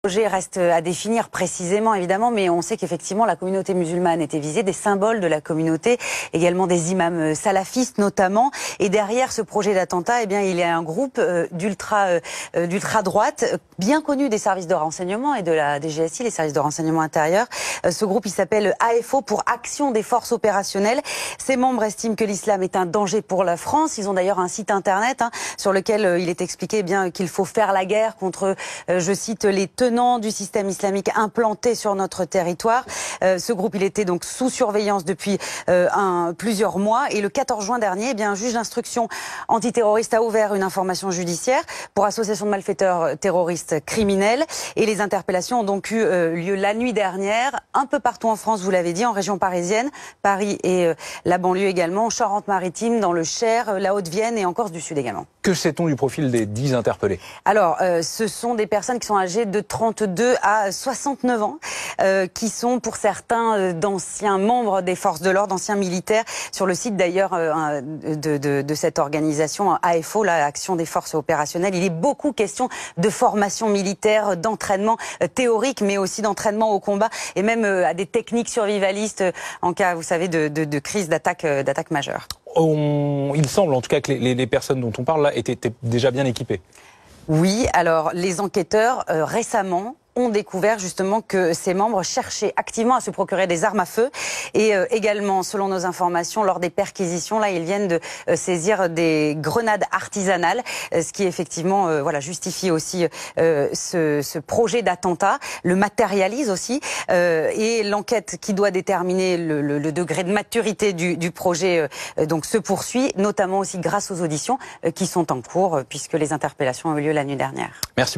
Le projet reste à définir précisément, évidemment, mais on sait qu'effectivement la communauté musulmane était visée, des symboles de la communauté, également des imams salafistes notamment. Et derrière ce projet d'attentat, eh bien, il y a un groupe d'ultra-droite, bien connu des services de renseignement et de la DGSI, les services de renseignement intérieur. Ce groupe, il s'appelle AFO, pour Action des Forces Opérationnelles. Ses membres estiment que l'islam est un danger pour la France. Ils ont d'ailleurs un site internet sur lequel il est expliqué bien qu'il faut faire la guerre contre, je cite, les tenants du système islamique implanté sur notre territoire. Ce groupe, il était donc sous surveillance depuis plusieurs mois. Et le 14 juin dernier, eh bien, un juge d'instruction antiterroriste a ouvert une information judiciaire pour association de malfaiteurs terroristes criminels. Et les interpellations ont donc eu lieu la nuit dernière, un peu partout en France, vous l'avez dit, en région parisienne, Paris et la banlieue également, en Charente-Maritime, dans le Cher, la Haute-Vienne et en Corse du Sud également. Que sait-on du profil des 10 interpellés? Alors, ce sont des personnes qui sont âgées de 32 à 69 ans, qui sont pour certains d'anciens membres des forces de l'ordre, d'anciens militaires. Sur le site d'ailleurs de cette organisation AFO, la Action des Forces Opérationnelles, il est beaucoup question de formation militaire, d'entraînement théorique, mais aussi d'entraînement au combat et même à des techniques survivalistes en cas, vous savez, de crise, d'attaque majeure. Il semble en tout cas que les personnes dont on parle là étaient déjà bien équipées. Oui, alors les enquêteurs récemment ont découvert justement que ces membres cherchaient activement à se procurer des armes à feu et également, selon nos informations, lors des perquisitions, là, ils viennent de saisir des grenades artisanales, ce qui effectivement justifie aussi ce projet d'attentat, le matérialise aussi, et l'enquête qui doit déterminer le degré de maturité du projet donc se poursuit, notamment aussi grâce aux auditions qui sont en cours puisque les interpellations ont eu lieu la nuit dernière. Merci beaucoup.